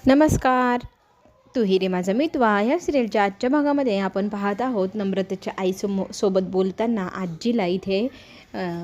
नमस्कार. तू ही रे माझा मितवा ह्या सिरियलच्या आजच्या भागामध्ये आपण पाहत आहोत नम्रतेच्या सोबत बोलताना आजीला इथे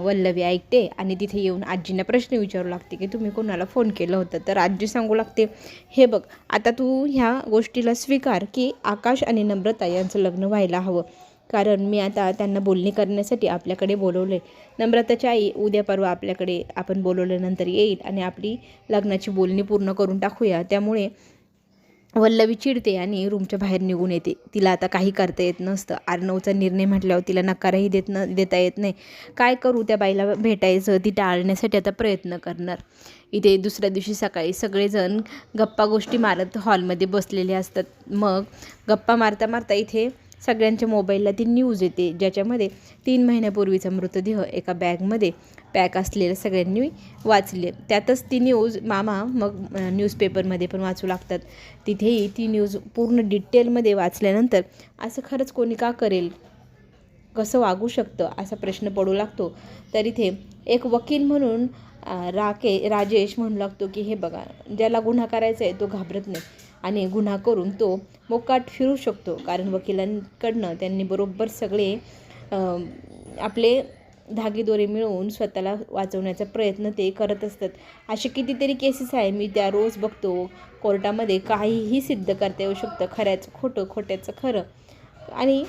वल्लवी ऐकते आणि तिथे येऊन आजींना प्रश्न विचारू लागते की तुम्ही कोणाला फोन केलं होतं. तर आजी सांगू लागते, हे बघ आता तू ह्या गोष्टीला स्वीकार की आकाश आणि नम्रता यांचं लग्न व्हायला हवं, कारण मी आता त्यांना बोलणी करण्यासाठी आपल्याकडे बोलवले. नम्रताची आई उद्या परवा आपल्याकडे आपण बोलवल्यानंतर येईल आणि आपली लग्नाची बोलणी पूर्ण करून टाकूया. त्यामुळे वल्लवी चिडते आणि रूमच्या बाहेर निघून येते. तिला आता काही करता येत नसतं. अर्णवचा निर्णय म्हटल्यावर तिला नकारही देता येत नाही. काय करू, त्या बाईला भेटायचं ती टाळण्यासाठी आता प्रयत्न करणार. इथे दुसऱ्या दिवशी सकाळी सगळेजण गप्पा गोष्टी मारत हॉलमध्ये बसलेले असतात. मग गप्पा मारता मारता इथे सगळ्यांच्या मोबाईलला ती न्यूज येते, ज्याच्यामध्ये 3 महिन्यापूर्वीचा मृतदेह एका बॅगमध्ये पॅक असलेलं सगळ्यांनी वाचले. त्यातच ती न्यूज मामा मग न्यूजपेपरमध्ये पण वाचू लागतात. तिथेही ती न्यूज पूर्ण डिटेलमध्ये वाचल्यानंतर असं खरंच कोणी का करेल, कसं वागू शकतं असा प्रश्न पडू लागतो. तर इथे एक वकील म्हणून राजेश म्हणू लागतो की हे बघा, ज्याला गुन्हा करायचा आहे तो घाबरत नाही आणि गुन्हा करून तो मोकाट फिरू शकतो, कारण वकिलांकडनं त्यांनी बरोबर सगळे आपले धागेदोरे मिळवून स्वतःला वाचवण्याचा प्रयत्न ते करत असतात. असे कितीतरी केसेस आहे, मी त्या रोज बघतो. कोर्टामध्ये काहीही सिद्ध करता येऊ शकतं, खऱ्याचं खोटं, खोट्याचं खरं. आणि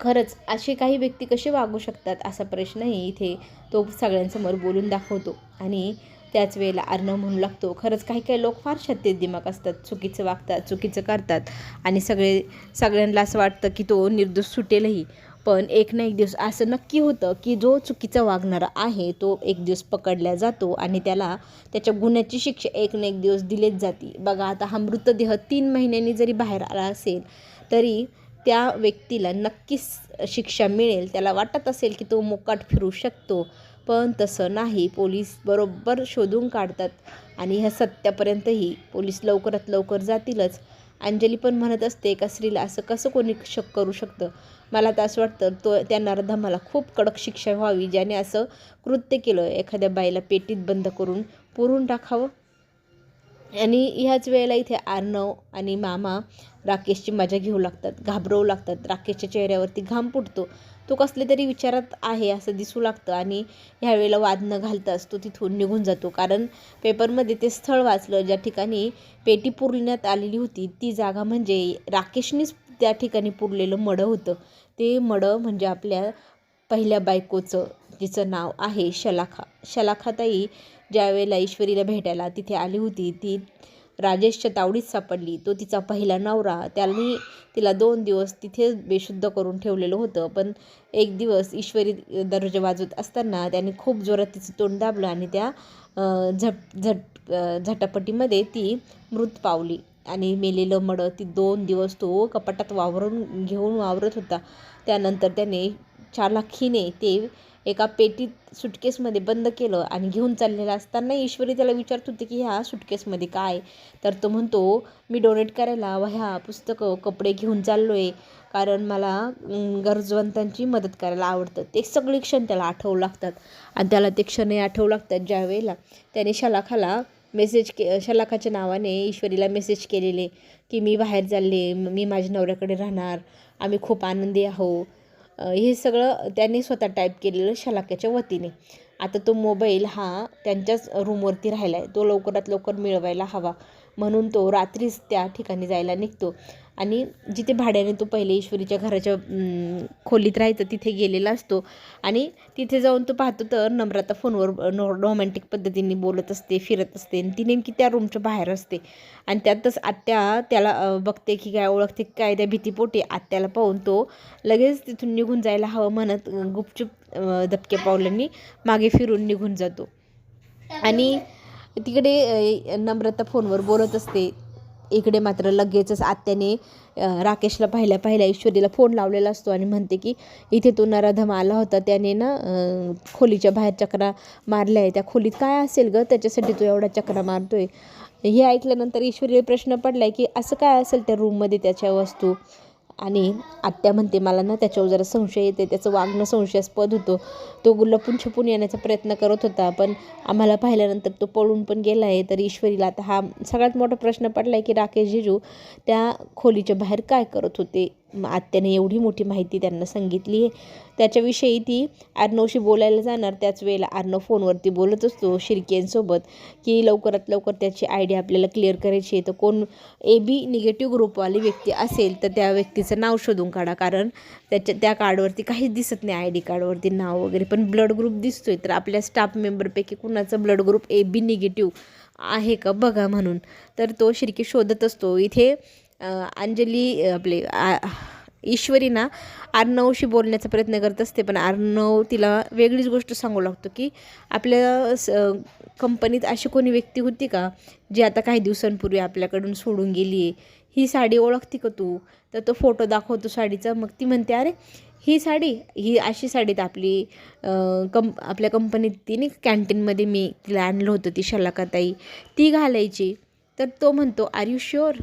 खरंच असे काही व्यक्ती कसे वागू शकतात असा प्रश्नही इथे तो सगळ्यांसमोर बोलून दाखवतो. आणि त्याच वेळेला अर्णव म्हणू लागतो, खरंच काही काही लोक फार छत्तीस दिमाग असतात, चुकीचं वागतात, चुकीचं करतात आणि सगळ्यांना असं वाटतं की तो निर्दोष सुटेलही. पण एक ना एक दिवस असं नक्की होतं की जो चुकीचा वागणारा आहे तो एक दिवस पकडला जातो आणि त्याला त्याच्या गुन्ह्याची शिक्षा एक ना एक दिवस दिलीच जाते. बघा आता हा मृतदेह 3 महिन्यांनी जरी बाहेर आला असेल तरी त्या व्यक्तीला नक्कीच शिक्षा मिळेल. त्याला वाटत असेल की तो मोकाट फिरू शकतो, पण तसं नाही. पोलीस बरोबर शोधून काढतात आणि ह्या सत्यापर्यंतही पोलीस लवकरात लवकर जातीलच. अंजली पण म्हणत असते एका स्त्रीला असं कसं कोणी करू शकतं. मला तर असं वाटतं त्या नराधमाला खूप कडक शिक्षा व्हावी, ज्याने असं कृत्य केलं. एखाद्या बाईला पेटीत बंद करून पुरून टाकावं. आणि ह्याच वेळेला इथे अर्णव आणि मामा राकेशची मजा घेऊ लागतात, घाबरवू लागतात. राकेशच्या चेहऱ्यावरती घाम फुटतो, तो कसले तरी विचारात आहे असं दिसू लागतं आणि ह्यावेळेला वाद न घालताच तो तिथून निघून जातो. कारण पेपरमध्ये ते स्थळ वाचलं ज्या ठिकाणी पेटी पुरण्यात आलेली होती, ती जागा म्हणजे राकेशनीच त्या ठिकाणी पुरलेलं मडं होतं. ते मडं म्हणजे आपल्या पहिल्या बायकोचं, जिचं नाव आहे शलाखा. शलाखाताई ज्या वेळेला ईश्वरीला भेटायला तिथे आली होती, ती राजेशच्या तावडीत सापडली. तो तिचा पहिला नवरा. त्याने तिला 2 दिवस तिथे बेशुद्ध करून ठेवलेलं होतं. पण एक दिवस ईश्वरी दरवाजा वाजवत असताना त्याने खूप जोरात तिचं तोंड दाबलं आणि त्या झटापटीमध्ये ती मृत पावली. आणि मेलेलं मडं ती 2 दिवस तो कपाटात घेऊन वावरत होता. त्यानंतर त्याने चालाखीने ते एका पेटीत सुटकेसमध्ये बंद केलं आणि घेऊन चाललेला असताना ईश्वरी त्याला विचारत होते की ह्या सुटकेसमध्ये काय. तर तो म्हणतो, मी डोनेट करायला वह्या, पुस्तकं, कपडे घेऊन चाललो आहे, कारण मला गरजवंतांची मदत करायला आवडतं. ते सगळे क्षण त्याला आठवू लागतात आणि त्याला ते क्षणही आठवू लागतात ज्या वेळेला त्याने शलाखाला शलाखाच्या नावाने ईश्वरीला मेसेज केलेले की मी बाहेर चालले, मी माझ्या नवऱ्याकडे राहणार, आम्ही खूप आनंदी आहोत. हे सगळं त्यांनी स्वतः टाईप केलेलं शलाक्याच्या वतीने. आता तो मोबाईल हा त्यांच्याच रूमवरती राहिला आहे, तो लवकरात लवकर मिळवायला हवा, म्हणून तो रात्रीच त्या ठिकाणी जायला निघतो. आणि जिथे भाड्याने तो पहिले ईश्वरीच्या घराच्या खोलीत राहायचं तिथे गेलेला असतो आणि तिथे जाऊन तो पाहतो तर नम्रता फोनवर रोमॅन्टिक पद्धतीने बोलत असते, फिरत असते आणि ती नेमकी त्या रूमच्या बाहेर असते. आणि त्यातच आत्या त्याला बघते की काय, ओळखते काय, त्या भीतीपोटी आत्याला पाहून तो लगेच तिथून निघून जायला हवं म्हणत गुपचूप दबक्या पावलांनी मागे फिरून निघून जातो. आणि तिकडे नम्रता फोनवर बोलत असते. इकडे मात्र लगेचच आत्याने राकेशला पाहिल्या ईश्वरीला फोन लावलेला असतो आणि म्हणते की इथे तो नराधम आला होता, त्याने ना खोलीच्या बाहेर चक्रा मारल्या आहे, त्या खोलीत काय असेल गं त्याच्यासाठी तो एवढा चक्रा मारतोय. हे ऐकल्यानंतर ईश्वरीला प्रश्न पडलाय की असं काय असेल त्या रूममध्ये त्याच्या वस्तू. आणि आत्या म्हणते मला ना त्याच्यावर जरा संशय येते, त्याचं वागणं संशयास्पद होतं, तो लपून छपून येण्याचा प्रयत्न करत होता, पण आम्हाला पाहिल्यानंतर तो पळून पण गेला आहे. तर ईश्वरीला आता हा सगळ्यात मोठा प्रश्न पडला आहे की राकेश जिजू त्या खोलीच्या बाहेर काय करत होते. आत्याने एवढी मोठी माहिती त्यांना सांगितली आहे. त्याच्याविषयी ती अर्णवशी बोलायला जाणार, त्याच वेळेला अर्णव फोनवरती बोलत असतो शिर्केंसोबत की लवकरात लवकर त्याची आयडी आपल्याला क्लिअर करायची आहे. तर कोण AB निगेटिव्ह ग्रुपवाली व्यक्ती असेल तर त्या व्यक्तीचं नाव शोधून काढा, कारण त्या कार्डवरती काहीच दिसत नाही, ID कार्डवरती नाव वगैरे, पण ब्लड ग्रुप दिसतोय. तर आपल्या स्टाफ मेंबरपैकी कुणाचं ब्लड ग्रुप AB निगेटिव्ह आहे का बघा म्हणून. तर तो शिर्के शोधत असतो. इथे अंजली ईश्वरी ना अर्णवशी बोलण्याचा प्रयत्न करत असते, पण अर्णव तिला वेगळीच गोष्ट सांगू लागतो की आपल्या कंपनीत अशी कोणी व्यक्ती होती का जी आता काही दिवसांपूर्वी आपल्याकडून सोडून गेली आहे, ही साडी ओळखती का तू. तर तो फोटो दाखवतो साडीचा. मग ती म्हणते अरे ही साडी, ही अशी साडीत आपल्या कंपनीत तिने कॅन्टीनमध्ये मी तिला आणलं होतं, ती शलाकाताई ती घालायची. तर तो म्हणतो आर यू शुअर.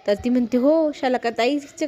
तर ती म्हणते हो, शलाकाताईच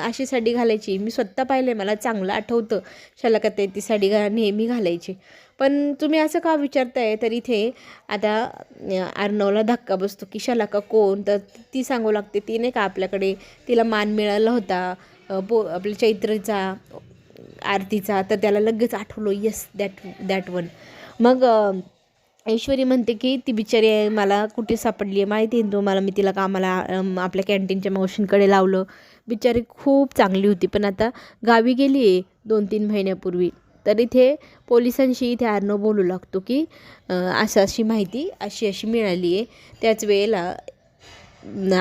अशी साडी घालायची, मी स्वतः पाहिलं आहे, मला चांगलं आठवतं शलाकाताई ती साडी नेहमी घालायची. पण तुम्ही असं का विचारताय. तर इथे आता अर्णवला धक्का बसतो की शलाका कोण. तर ती सांगू लागते ती नाही का आपल्याकडे तिला मान मिळाला होता आपल्या चैत्रीचा आरतीचा. तर त्याला लगेच आठवलं, येस दॅट वन. मग ईश्वरी म्हणते की ती बिचारी मला कुठे सापडली आहे माहिती आहे तुम्हाला, मी तिला कामाला आपल्या कॅन्टीनच्या मावशींकडे लावलं, बिचारी खूप चांगली होती, पण आता गावी गेली आहे 2-3 महिन्यापूर्वी. तर इथे पोलिसांशी इथे अर्णव बोलू लागतो की अशी माहिती अशी मिळाली आहे. त्याच वेळेला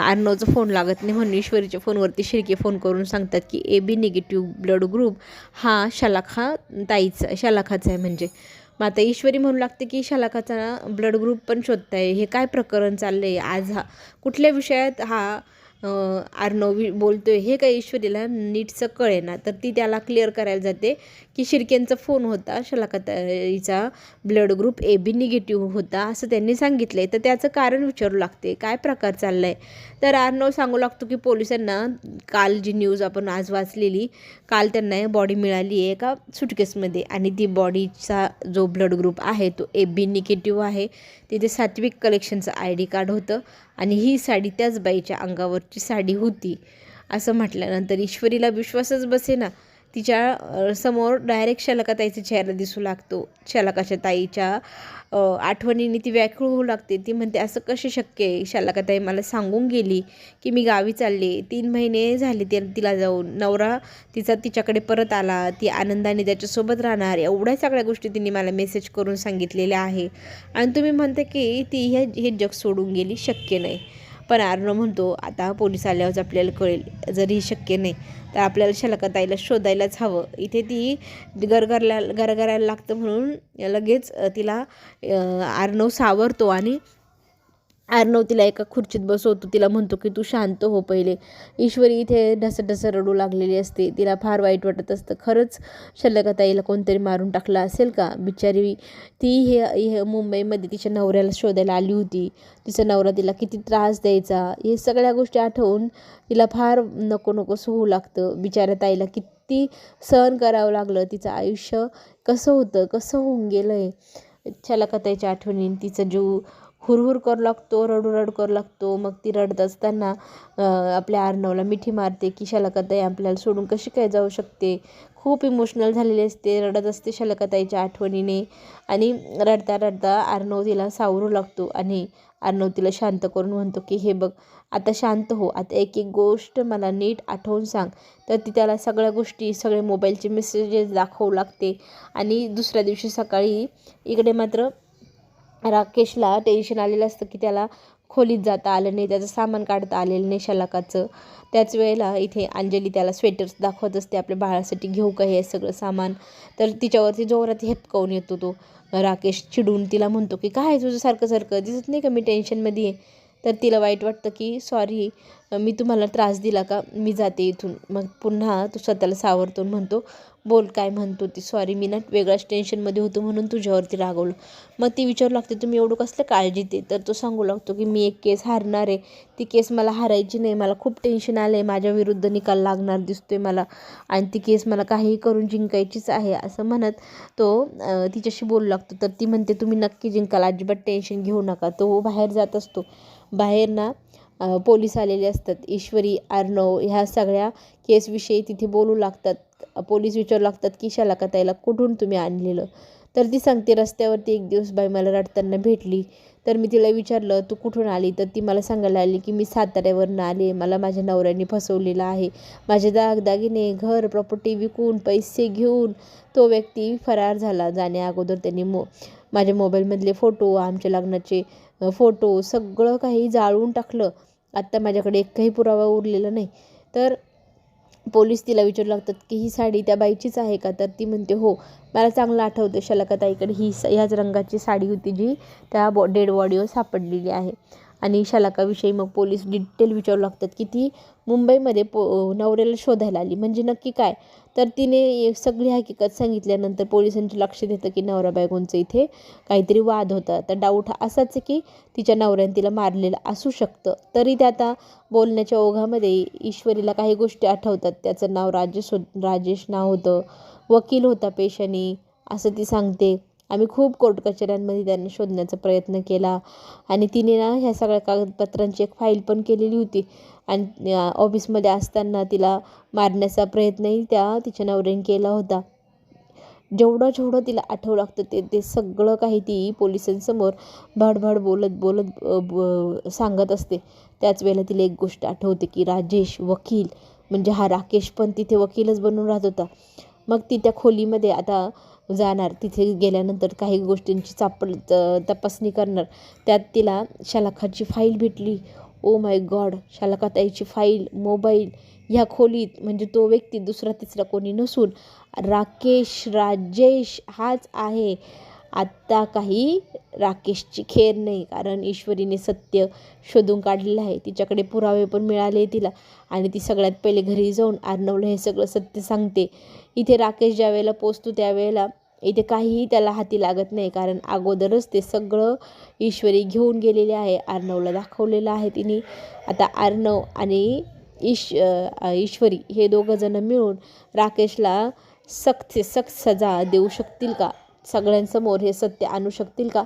अर्णवचा फोन लागत नाही म्हणून ईश्वरीच्या फोनवरती शिर्के फोन करून सांगतात की AB निगेटिव्ह ब्लड ग्रुप हा शलाखाचा आहे म्हणजे. मग आता ईश्वरी म्हणू लागते की शलाखाचा ब्लड ग्रुप पण शोधताय, हे काय प्रकरण चाललं आहे आज, हा कुठल्या विषयात हा अर्णव बोलतोय हे काय ईश्वरीला नीटचं कळेना. तर ती त्याला क्लिअर करायला जाते की शिर्केंचा फोन होता, शलाकाताईचा ब्लड ग्रुप AB निगेटिव्ह होता असं त्यांनी सांगितलं आहे. तर त्याचं कारण विचारू लागते, काय प्रकार चालला आहे. तर अर्णव सांगू लागतो की पोलिसांना काल जी न्यूज आपण आज वाचलेली, काल त्यांना बॉडी मिळाली आहे एका सुटकेसमध्ये, आणि ती बॉडीचा जो ब्लड ग्रुप आहे तो AB निगेटिव्ह आहे. तिथे सात्विक कलेक्शनचं ID कार्ड होतं आणि ही साडी त्याच बाईच्या अंगावरची साडी होती असं म्हटल्यानंतर ईश्वरीला विश्वासच बसेना. तिच्या समोर डायरेक्ट शलाकाताईचा चेहरा दिसू लागतो. शलाकाच्या ताईच्या आठवणीने ती व्याकुळ होऊ लागते. ती म्हणते असं कसे शक्य आहे, शलाकाताई मला सांगून गेली की मी गावी चालले, 3 महिने झाले तिला जाऊन, नवरा तिच्याकडे परत आला, ती आनंदाने त्याच्यासोबत राहणार, एवढ्या सगळ्या गोष्टी तिने मला मेसेज करून सांगितलेल्या आहे, आणि तुम्ही म्हणते की ती हे जग सोडून गेली, शक्य नाही. पण अर्णव म्हणतो आता पोलीस आल्यावर आपल्याला कळेल, जर ही शक्य नाही तर आपल्याला शलाकाताईला शोधायलाच हवं. इथे ती गरगरायला लागतं म्हणून लगेच तिला अर्णव सावरतो आणि अर्णव तिला एका खुर्चीत बसवतो. तिला म्हणतो की तू शांत हो पहिले. ईश्वरी इथे ढसढसं रडू लागलेली असते. तिला फार वाईट वाटत असतं. खरंच शलाकाताईला कोणतरी मारून टाकला असेल का बिचारी. ती हे मुंबईमध्ये तिच्या नवऱ्याला शोधायला आली होती, तिचा नवरा तिला किती त्रास द्यायचा, हे सगळ्या गोष्टी आठवून तिला फार नकोसं होऊ लागतं. बिचाऱ्या ताईला किती सहन करावं लागलं, तिचं आयुष्य कसं होऊन गेलं आहे. शलाकाताईच्या आठवणीने तिचा जीव हुरहुर करू लागतो, रडू करू लागतो. मग ती रडत असताना आपल्या अर्णवला मिठी मारते की शलाकाताई आपल्याला सोडून कशी काय जाऊ शकते. खूप इमोशनल झालेली असते, रडत असते शलाकाताईच्या आठवणीने, आणि रडता रडता अर्णव तिला सावरू लागतो आणि अर्णव तिला शांत करून म्हणतो की हे बघ आता शांत हो, आता एक गोष्ट मला नीट आठवून सांग. तर ती त्याला सगळ्या गोष्टी, सगळे मोबाईलचे मेसेजेस दाखवू लागते. आणि दुसऱ्या दिवशी सकाळी इकडे मात्र राकेशला टेन्शन आलेलं असतं की त्याला खोलीत जाता आलं नाही, त्याचं सामान काढता आलेलं नाही शलाकाचं. त्याच वेळेला इथे अंजली त्याला स्वेटर्स दाखवत असते, आपल्या बाळासाठी घेऊ का हे सगळं सामान. तर तिच्यावरती जोरात हेपकावून येतो तो राकेश. चिडून तिला म्हणतो की काय तुझं सारखं दिसत नाही का मी टेन्शनमध्ये आहे. तर तिला वाईट वाटतं की सॉरी, मी तुम्हाला त्रास दिला का, मी जाते इथून. मग पुन्हा तो स्वतःला सावरतो म्हणतो, बोल काय म्हणतो ती, सॉरी मी ना वेगळ्याच टेन्शनमध्ये होतो म्हणून तुझ्यावरती रागवलं. मग ती विचारू लागते तुम्ही एवढं कसलं काळजी ते. तर तो सांगू लागतो की मी एक केस हारणार आहे, ती केस मला हारायची नाही, मला खूप टेन्शन आलं आहे, माझ्या विरुद्ध निकाल लागणार दिसतोय मला आणि ती केस मला काहीही करून जिंकायचीच आहे असं म्हणत तो तिच्याशी बोलू लागतो. तर ती म्हणते तुम्ही नक्की जिंकाल, अजिबात टेन्शन घेऊ नका. तो बाहेर जात असतो. बाहेर ना पोलीस आलेले असतात. ईश्वरी, अर्णव ह्या सगळ्या केसविषयी तिथे बोलू लागतात. पोलीस विचारू लागतात की शलाकाताईला कुठून तुम्ही आणलेलं. तर ती सांगते रस्त्यावरती एक दिवस बाई मला रडताना भेटली. तर मी तिला विचारलं तू कुठून आली. तर ती मला सांगायला आली की मी साताऱ्यावरनं आले, मला माझ्या नवऱ्याने फसवलेलं आहे. माझे दागदागिने, घर, प्रॉपर्टी विकून पैसे घेऊन तो व्यक्ती फरार झाला. जाण्या अगोदर त्यांनी माझ्या मोबाईलमधले फोटो, आमच्या लग्नाचे फोटो सगळं काही जाळून टाकलं. आत्ता माझ्याकडे एकही पुरावा उरलेला नाही. तर पोलीस तिला विचारू लागतात की ही साडी त्या बाईचीच आहे का. तर ती म्हणते हो, मला चांगलं आठवतं शलाकाताईकडे ह्याच रंगाची साडी होती जी त्या डेड बॉडीवर सापडलेली आहे. आणि शलाकाविषयी मग पोलीस डिटेल विचारू लागतात की ती मुंबईमध्ये नवऱ्याला शोधायला आली म्हणजे नक्की काय. तर तिने सगळी हकीकत सांगितल्यानंतर पोलिसांचे लक्ष देतं की नवरा बायकोंचं इथे काहीतरी वाद होता. तर डाऊट हा असाच आहे की तिच्या नवऱ्याने तिला मारलेलं असू शकतं. तरी त्या आता बोलण्याच्या ओघामध्ये ईश्वरीला काही गोष्टी आठवतात. त्याचं नाव राजेश नाव होतं, वकील होता पेशाने असं ती सांगते. आम्ही खूप कोर्ट कचेऱ्यांमध्ये त्यांना शोधण्याचा प्रयत्न केला आणि तिने ना ह्या सगळ्या कागदपत्रांची एक फाईल पण केलेली होती. आणि ऑफिसमध्ये असताना तिला मारण्याचा प्रयत्नही तिच्या नवऱ्याने केला होता. जेवढं तिला आठवू लागतं ते सगळं काही ती पोलिसांसमोर भडभड बोलत सांगत असते. त्याच वेळेला तिला एक गोष्ट आठवते की राजेश वकील म्हणजे हा राकेश पण तिथे वकीलच बनून राहत होता. मग ती त्या खोलीमध्ये आता जाणार. तिथे गेल्यानंतर काही गोष्टींची तपासणी करणार. त्यात तिला शलाखाची फाईल भेटली. ओ माय गॉड, शलाकाताईची फाईल, मोबाईल ह्या खोलीत. म्हणजे तो व्यक्ती दुसरा तिसरा कोणी नसून राजेश हाच आहे. आत्ता काही राकेशची खेर नाही, कारण ईश्वरीने सत्य शोधून काढलेलं आहे. तिच्याकडे पुरावे पण मिळाले तिला आणि ती सगळ्यात पहिले घरी जाऊन अर्णवला हे सगळं सत्य सांगते. इथे राकेश ज्या वेळेला पोचतो त्यावेळेला इथे काहीही त्याला हाती लागत नाही, कारण अगोदरच ते सगळं ईश्वरी घेऊन गेलेले आहे. अर्णवला दाखवलेलं आहे तिने. आता अर्णव आणि ईश्वरी हे दोघंजणं मिळून राकेशला सक्त सजा देऊ शकतील का, सगळ्यांसमोर हे सत्य आणू शकतील का,